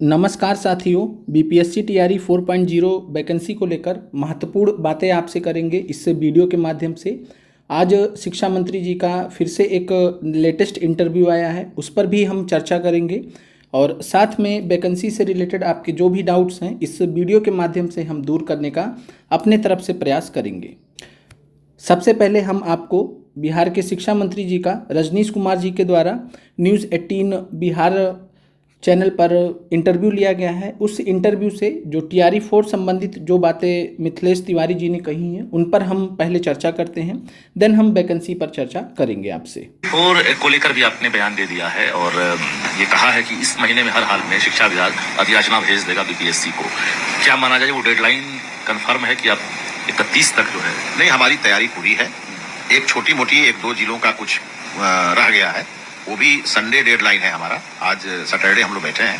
नमस्कार साथियों, BPSC TRE 4.0 vacancy को लेकर महत्वपूर्ण बातें आपसे करेंगे इस वीडियो के माध्यम से। आज शिक्षा मंत्री जी का फिर से एक लेटेस्ट इंटरव्यू आया है, उस पर भी हम चर्चा करेंगे और साथ में वैकेंसी से रिलेटेड आपके जो भी डाउट्स हैं इस वीडियो के माध्यम से हम दूर करने का अपने तरफ से प्रयास करेंगे। सबसे पहले हम आपको बिहार के शिक्षा मंत्री जी का रजनीश कुमार जी के द्वारा न्यूज़ 18 बिहार चैनल पर इंटरव्यू लिया गया है। उस इंटरव्यू से जो टीआरई 4 संबंधित जो बातें मिथिलेश तिवारी जी ने कही हैं उन पर हम पहले चर्चा करते हैं, देन हम वैकेंसी पर चर्चा करेंगे आपसे। और को लेकर भी आपने बयान दे दिया है और ये कहा है कि इस महीने में हर हाल में शिक्षा विभाग अधियाचना भेज देगा बीपीएससी को। क्या माना जाए, वो डेडलाइन कंफर्म है कि आप 31 तक जो है? नहीं, हमारी तैयारी पूरी है। एक छोटी मोटी 1-2 जिलों का कुछ रह गया है, वो भी संडे डेडलाइन है हमारा। आज सैटरडे हम लोग बैठे हैं,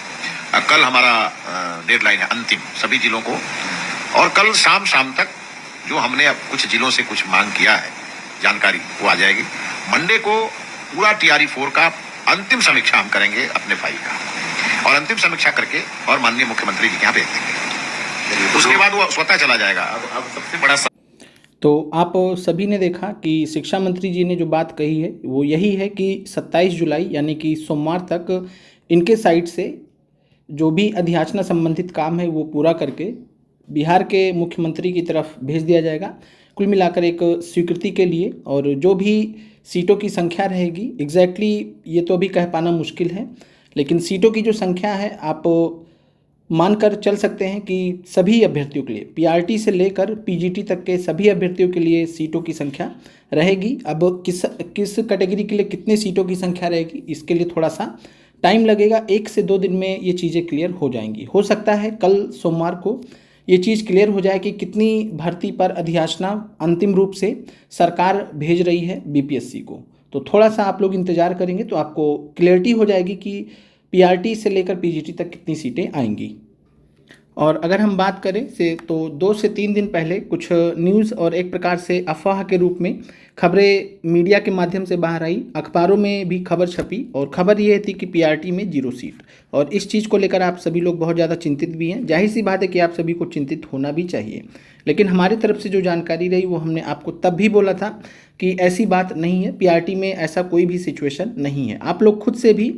कल हमारा डेडलाइन है अंतिम सभी जिलों को। और कल शाम तक जो हमने अब कुछ जिलों से कुछ मांग किया है जानकारी वो आ जाएगी। मंडे को पूरा टीआरई 4 का अंतिम समीक्षा हम करेंगे अपने फाइल का, और अंतिम समीक्षा करके और माननीय मुख्यमंत्री जी के यहाँ भेज देंगे। उसके बाद वो स्वतः चला जाएगा। अब सबसे बड़ा तो आप सभी ने देखा कि शिक्षा मंत्री जी ने जो बात कही है वो यही है कि 27 जुलाई यानी कि सोमवार तक इनके साइड से जो भी अधियाचना संबंधित काम है वो पूरा करके बिहार के मुख्यमंत्री की तरफ भेज दिया जाएगा। कुल मिलाकर एक स्वीकृति के लिए, और जो भी सीटों की संख्या रहेगी एग्जैक्टली ये तो अभी कह पाना मुश्किल है, लेकिन सीटों की जो संख्या है आप मानकर चल सकते हैं कि सभी अभ्यर्थियों के लिए पीआरटी से लेकर पीजीटी तक के सभी अभ्यर्थियों के लिए सीटों की संख्या रहेगी। अब किस कैटेगरी के लिए कितने सीटों की संख्या रहेगी इसके लिए थोड़ा सा टाइम लगेगा, 1 से 2 दिन में ये चीज़ें क्लियर हो जाएंगी। हो सकता है कल सोमवार को ये चीज़ क्लियर हो जाए कि कितनी भर्ती पर अधियाचना अंतिम रूप से सरकार भेज रही है बीपीएससी को। तो थोड़ा सा आप लोग इंतज़ार करेंगे तो आपको क्लियरिटी हो जाएगी कि पीआरटी से लेकर पीजीटी तक कितनी सीटें आएंगी। और अगर हम बात करें से तो 2 से 3 दिन पहले कुछ न्यूज़ और एक प्रकार से अफवाह के रूप में खबरें मीडिया के माध्यम से बाहर आई, अखबारों में भी खबर छपी, और खबर ये थी कि पीआरटी में 0 सीट। और इस चीज़ को लेकर आप सभी लोग बहुत ज़्यादा चिंतित भी हैं। जाहिर सी बात है कि आप सभी को चिंतित होना भी चाहिए, लेकिन हमारी तरफ से जो जानकारी रही वो हमने आपको तब भी बोला था कि ऐसी बात नहीं है, पीआरटी में ऐसा कोई भी सिचुएशन नहीं है। आप लोग खुद से भी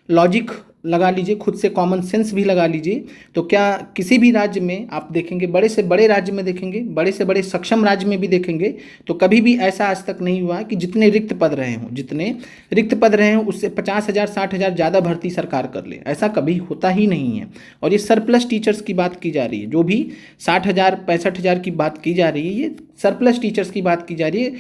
लॉजिक लगा लीजिए, खुद से कॉमन सेंस भी लगा लीजिए। तो क्या किसी भी राज्य में आप देखेंगे, बड़े से बड़े राज्य में देखेंगे, बड़े से बड़े सक्षम राज्य में भी देखेंगे, तो कभी भी ऐसा आज तक नहीं हुआ कि जितने रिक्त पद रहे हों उससे 50,000 60,000 ज़्यादा भर्ती सरकार कर ले, ऐसा कभी होता ही नहीं है। और ये सरप्लस टीचर्स की बात की जा रही है, जो भी 60,000 65,000 की बात की जा रही है, ये सरप्लस टीचर्स की बात की जा रही है।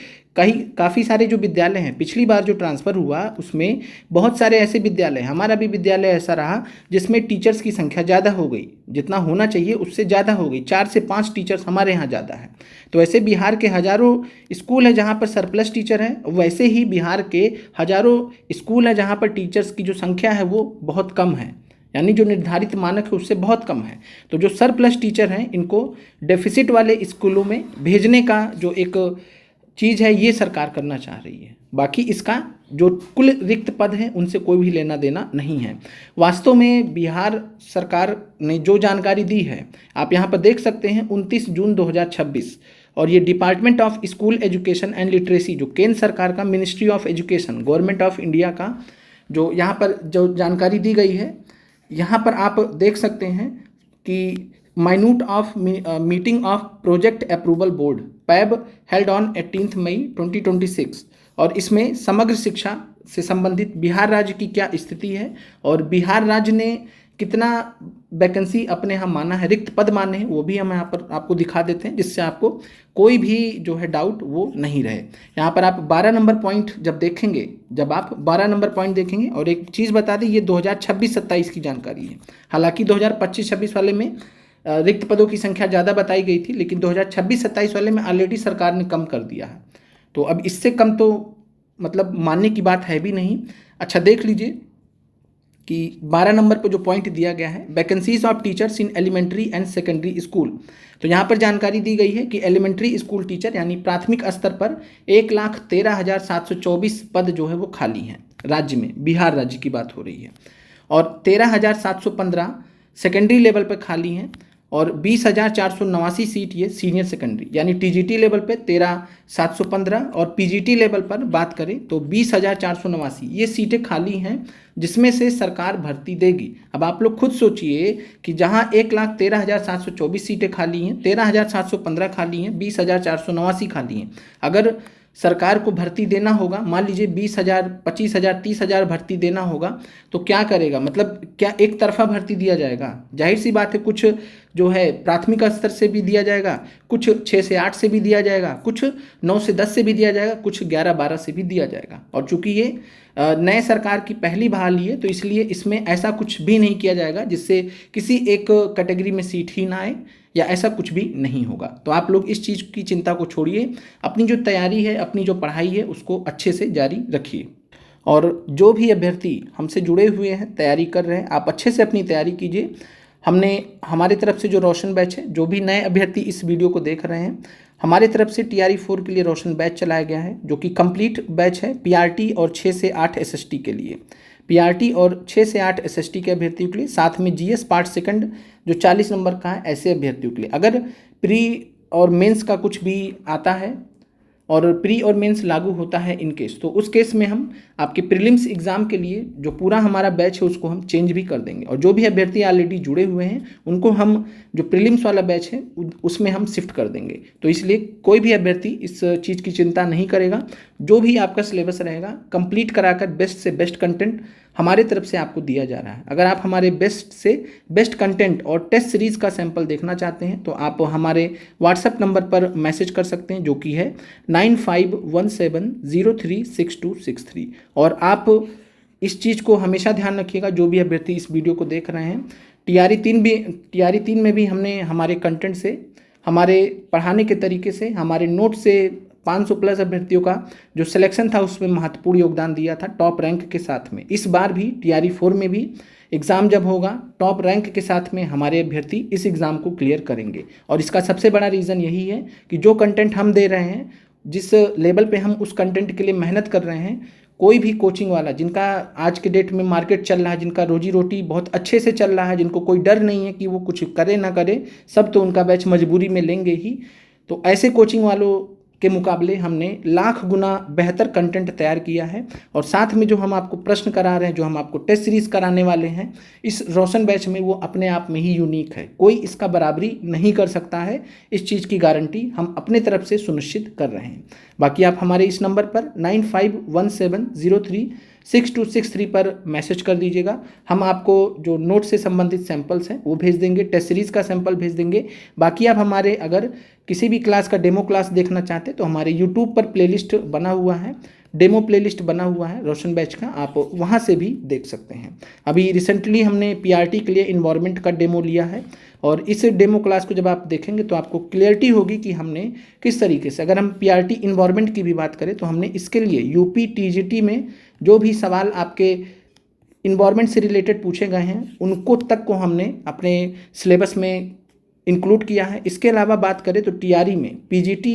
काफ़ी सारे जो विद्यालय हैं, पिछली बार जो ट्रांसफ़र हुआ उसमें बहुत सारे ऐसे विद्यालय, हमारा भी विद्यालय ऐसा रहा जिसमें टीचर्स की संख्या ज़्यादा हो गई, जितना होना चाहिए उससे ज़्यादा हो गई, 4 से 5 टीचर्स हमारे यहाँ ज़्यादा है। तो ऐसे बिहार के हज़ारों स्कूल हैं जहाँ पर सरप्लस टीचर हैं, वैसे ही बिहार के हज़ारों स्कूल हैं जहाँ पर टीचर्स की जो संख्या है वो बहुत कम है, यानी जो निर्धारित मानक है उससे बहुत कम है। तो जो सरप्लस टीचर हैं इनको डेफिसिट वाले स्कूलों में भेजने का जो एक चीज़ है ये सरकार करना चाह रही है। बाकी इसका जो कुल रिक्त पद हैं उनसे कोई भी लेना देना नहीं है। वास्तव में बिहार सरकार ने जो जानकारी दी है आप यहाँ पर देख सकते हैं, 29 जून 2026, और ये department of school education and literacy, जो केंद्र सरकार का ministry of education, government of India का जो यहाँ पर जो जानकारी दी गई है, यहाँ पर आप देख सकते हैं कि minute of meeting of project approval board पैब हेल्ड ऑन 18 मई 2026, और इसमें समग्र शिक्षा से संबंधित बिहार राज्य की क्या स्थिति है और बिहार राज्य ने कितना वैकेंसी अपने यहाँ माना है, रिक्त पद माने हैं, वो भी हम यहाँ पर आपको दिखा देते हैं, जिससे आपको कोई भी जो है डाउट वो नहीं रहे। यहाँ पर आप 12 नंबर पॉइंट जब आप 12 नंबर पॉइंट देखेंगे, और एक चीज़ बता दें, ये 2026-27 की जानकारी है। हालांकि 2025-26 वाले में रिक्त पदों की संख्या ज़्यादा बताई गई थी, लेकिन 2026-27 वाले में ऑलरेडी सरकार ने कम कर दिया है। तो अब इससे कम तो मतलब मानने की बात है भी नहीं। अच्छा, देख लीजिए कि 12 नंबर पर जो पॉइंट दिया गया है, vacancies of teachers in elementary and secondary school. तो यहाँ पर जानकारी दी गई है कि एलिमेंट्री स्कूल टीचर यानी प्राथमिक स्तर पर 1,13,724 पद जो है वो खाली हैं राज्य में, बिहार राज्य की बात हो रही है, और 13,715 सेकेंडरी लेवल पर खाली हैं और 20,489 सीट ये सीनियर सेकेंडरी यानी टीजीटी लेवल पे 13,715 और पीजीटी लेवल पर बात करें तो 20,489 ये सीटें खाली हैं जिसमें से सरकार भर्ती देगी। अब आप लोग खुद सोचिए कि जहां 1,13,724 सीटें खाली हैं, 13,715 खाली हैं, 20,489 खाली हैं। अगर सरकार को भर्ती देना होगा, मान लीजिए 20,000, 25,000, 30,000 भर्ती देना होगा तो क्या करेगा? मतलब क्या एक तरफा भर्ती दिया जाएगा? जाहिर सी बात है, कुछ जो है प्राथमिक स्तर से भी दिया जाएगा, कुछ 6 से 8 से भी दिया जाएगा, कुछ 9 से 10 से भी दिया जाएगा, कुछ 11-12 से भी दिया जाएगा। और चूंकि ये नए सरकार की पहली बहाली है तो इसलिए इसमें ऐसा कुछ भी नहीं किया जाएगा जिससे किसी एक कैटेगरी में सीट ही ना आए या ऐसा कुछ भी नहीं होगा। तो आप लोग इस चीज़ की चिंता को छोड़िए, अपनी जो तैयारी है, अपनी जो पढ़ाई है उसको अच्छे से जारी रखिए। और जो भी अभ्यर्थी हमसे जुड़े हुए हैं, तैयारी कर रहे हैं, आप अच्छे से अपनी तैयारी कीजिए। हमने हमारे तरफ से जो रोशन बैच है, जो भी नए अभ्यर्थी इस वीडियो को देख रहे हैं, हमारे तरफ से TRE 4 के लिए रोशन बैच चलाया गया है जो कि कंप्लीट बैच है PRT और 6 से 8 SST के लिए। PRT और 6 से 8 SST के अभ्यर्थियों के लिए, साथ में GS पार्ट सेकंड जो 40 नंबर का है, ऐसे अभ्यर्थियों के लिए। अगर प्री और मेंस का कुछ भी आता है और प्री और मेंस लागू होता है इन केस, तो उस केस में हम आपके प्रीलिम्स एग्ज़ाम के लिए जो पूरा हमारा बैच है उसको हम चेंज भी कर देंगे। और जो भी अभ्यर्थी ऑलरेडी जुड़े हुए हैं उनको हम जो प्रीलिम्स वाला बैच है उसमें हम शिफ्ट कर देंगे। तो इसलिए कोई भी अभ्यर्थी इस चीज़ की चिंता नहीं करेगा। जो भी आपका सिलेबस रहेगा कंप्लीट कराकर बेस्ट से बेस्ट कंटेंट हमारे तरफ से आपको दिया जा रहा है। अगर आप हमारे बेस्ट से बेस्ट कंटेंट और टेस्ट सीरीज़ का सैंपल देखना चाहते हैं तो आप हमारे व्हाट्सएप नंबर पर मैसेज कर सकते हैं जो कि है 9517036263। और आप इस चीज़ को हमेशा ध्यान रखिएगा, जो भी अभ्यर्थी इस वीडियो को देख रहे हैं, TRE 3 में भी हमने हमारे कंटेंट से, हमारे पढ़ाने के तरीके से, हमारे नोट से 500 प्लस अभ्यर्थियों का जो सिलेक्शन था उसमें महत्वपूर्ण योगदान दिया था टॉप रैंक के साथ में। इस बार भी TRE 4 में भी एग्ज़ाम जब होगा टॉप रैंक के साथ में हमारे अभ्यर्थी इस एग्ज़ाम को क्लियर करेंगे। और इसका सबसे बड़ा रीज़न यही है कि जो कंटेंट हम दे रहे हैं, जिस लेवल पे हम उस कंटेंट के लिए मेहनत कर रहे हैं, कोई भी कोचिंग वाला जिनका आज के डेट में मार्केट चल रहा है, जिनका रोजी रोटी बहुत अच्छे से चल रहा है, जिनको कोई डर नहीं है कि वो कुछ करे ना करे, सब तो उनका बैच मजबूरी में लेंगे ही। तो ऐसे कोचिंग वालों के मुकाबले हमने लाख गुना बेहतर कंटेंट तैयार किया है। और साथ में जो हम आपको प्रश्न करा रहे हैं, जो हम आपको टेस्ट सीरीज़ कराने वाले हैं इस रोशन बैच में, वो अपने आप में ही यूनिक है। कोई इसका बराबरी नहीं कर सकता है। इस चीज़ की गारंटी हम अपने तरफ से सुनिश्चित कर रहे हैं। बाकी आप हमारे इस नंबर पर 9517036263 पर मैसेज कर दीजिएगा। हम आपको जो नोट से संबंधित सैंपल्स हैं वो भेज देंगे, टेस्ट सीरीज़ का सैंपल भेज देंगे। बाकी आप हमारे अगर किसी भी क्लास का डेमो क्लास देखना चाहते हैं तो हमारे YouTube पर प्लेलिस्ट बना हुआ है, डेमो प्लेलिस्ट बना हुआ है रोशन बैच का, आप वहाँ से भी देख सकते हैं। अभी रिसेंटली हमने PRT के लिए इन्वायरमेंट का डेमो लिया है और इस डेमो क्लास को जब आप देखेंगे तो आपको क्लियरिटी होगी कि हमने किस तरीके से, अगर हम PRT इन्वायरमेंट की भी बात करें तो हमने इसके लिए UP TGT में जो भी सवाल आपके इन्वायरमेंट से रिलेटेड पूछे गए हैं उनको तक को हमने अपने सिलेबस में इंक्लूड किया है। इसके अलावा बात करें तो TRE में PGT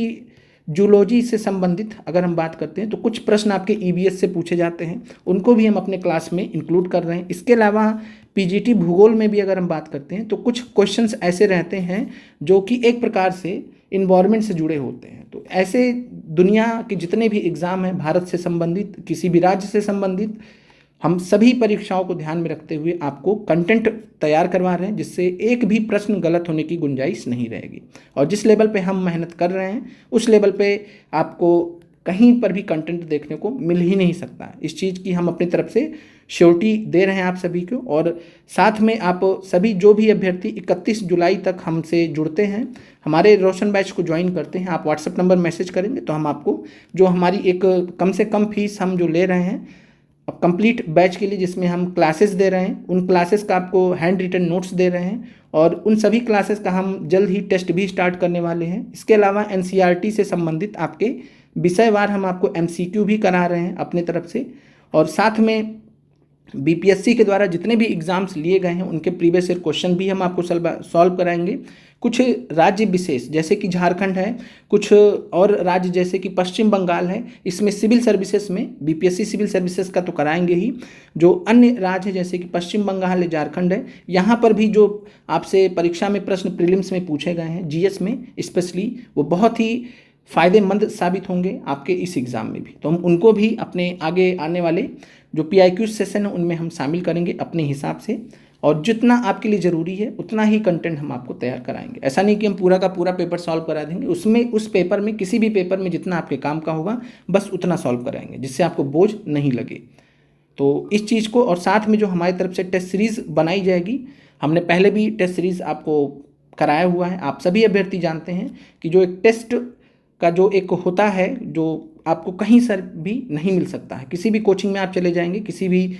जूलॉजी से संबंधित अगर हम बात करते हैं तो कुछ प्रश्न आपके EVS से पूछे जाते हैं, उनको भी हम अपने क्लास में इंक्लूड कर रहे हैं। इसके अलावा PGT भूगोल में भी अगर हम बात करते हैं तो कुछ क्वेश्चंस ऐसे रहते हैं जो कि एक प्रकार से इन्वायरमेंट से जुड़े होते हैं। तो ऐसे दुनिया के जितने भी एग्ज़ाम हैं भारत से संबंधित, किसी भी राज्य से संबंधित, हम सभी परीक्षाओं को ध्यान में रखते हुए आपको कंटेंट तैयार करवा रहे हैं जिससे एक भी प्रश्न गलत होने की गुंजाइश नहीं रहेगी। और जिस लेवल पे हम मेहनत कर रहे हैं उस लेवल पे आपको कहीं पर भी कंटेंट देखने को मिल ही नहीं सकता। इस चीज़ की हम अपनी तरफ से श्योरिटी दे रहे हैं आप सभी को। और साथ में आप सभी जो भी अभ्यर्थी 31 जुलाई तक हमसे जुड़ते हैं, हमारे रोशन बैच को ज्वाइन करते हैं, आप व्हाट्सएप नंबर मैसेज करेंगे तो हम आपको जो हमारी एक कम से कम फीस हम जो ले रहे हैं अब कंप्लीट बैच के लिए, जिसमें हम क्लासेस दे रहे हैं, उन क्लासेस का आपको हैंड रिटन नोट्स दे रहे हैं और उन सभी क्लासेस का हम जल्द ही टेस्ट भी स्टार्ट करने वाले हैं। इसके अलावा NCERT से संबंधित आपके विषयवार हम आपको MCQ भी करा रहे हैं अपने तरफ से। और साथ में बीपीएससी के द्वारा जितने भी एग्ज़ाम्स लिए गए हैं उनके प्रीवियस ईयर क्वेश्चन भी हम आपको सॉल्व कराएंगे। कुछ राज्य विशेष जैसे कि झारखंड है, कुछ और राज्य जैसे कि पश्चिम बंगाल है, इसमें सिविल सर्विसेज में बीपीएससी सिविल सर्विसेज का तो कराएंगे ही। जो अन्य राज्य है जैसे कि पश्चिम बंगाल है, झारखंड है, यहाँ पर भी जो आपसे परीक्षा में प्रश्न प्रीलिम्स में पूछे गए हैं जीएस में स्पेशली, वो बहुत ही फ़ायदेमंद साबित होंगे आपके इस एग्ज़ाम में भी। तो हम उनको भी अपने आगे आने वाले जो PIQ सेशन है उनमें हम शामिल करेंगे अपने हिसाब से, और जितना आपके लिए ज़रूरी है उतना ही कंटेंट हम आपको तैयार कराएंगे। ऐसा नहीं कि हम पूरा का पूरा पेपर सॉल्व करा देंगे, उसमें उस पेपर में किसी भी पेपर में जितना आपके काम का होगा बस उतना सॉल्व कराएंगे जिससे आपको बोझ नहीं लगे। तो इस चीज़ को, और साथ में जो हमारी तरफ से टेस्ट सीरीज़ बनाई जाएगी, हमने पहले भी टेस्ट सीरीज़ आपको कराया हुआ है। आप सभी अभ्यर्थी जानते हैं कि जो एक टेस्ट का जो एक होता है जो आपको कहीं से भी नहीं मिल सकता है। किसी भी कोचिंग में आप चले जाएंगे, किसी भी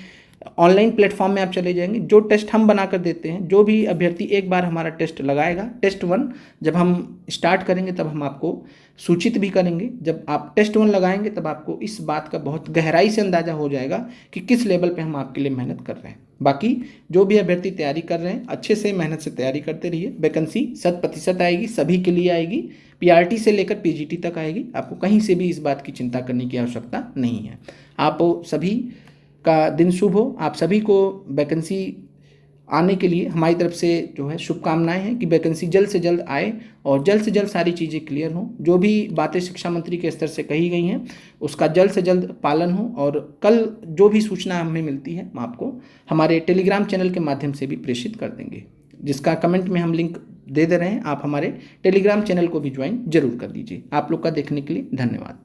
ऑनलाइन प्लेटफॉर्म में आप चले जाएंगे, जो टेस्ट हम बना कर देते हैं, जो भी अभ्यर्थी एक बार हमारा टेस्ट लगाएगा, टेस्ट 1 जब हम स्टार्ट करेंगे तब हम आपको सूचित भी करेंगे। जब आप टेस्ट 1 लगाएंगे तब आपको इस बात का बहुत गहराई से अंदाज़ा हो जाएगा कि किस लेवल पे हम आपके लिए मेहनत कर रहे हैं। बाकी जो भी अभ्यर्थी तैयारी कर रहे हैं अच्छे से मेहनत से तैयारी करते रहिए। वैकेंसी 100% आएगी, सभी के लिए आएगी, PRT से लेकर PGT तक आएगी। आपको कहीं से भी इस बात की चिंता करने की आवश्यकता नहीं है। आप सभी का दिन शुभ हो। आप सभी को वैकेंसी आने के लिए हमारी तरफ से जो है शुभकामनाएं हैं कि वैकेंसी जल्द से जल्द आए और जल्द से जल्द सारी चीज़ें क्लियर हों। जो भी बातें शिक्षा मंत्री के स्तर से कही गई हैं उसका जल्द से जल्द पालन हो, और कल जो भी सूचना हमें मिलती है हम आपको हमारे टेलीग्राम चैनल के माध्यम से भी प्रेषित कर देंगे, जिसका कमेंट में हम लिंक दे रहे हैं। आप हमारे टेलीग्राम चैनल को भी ज्वाइन जरूर कर दीजिए। आप लोग का देखने के लिए धन्यवाद।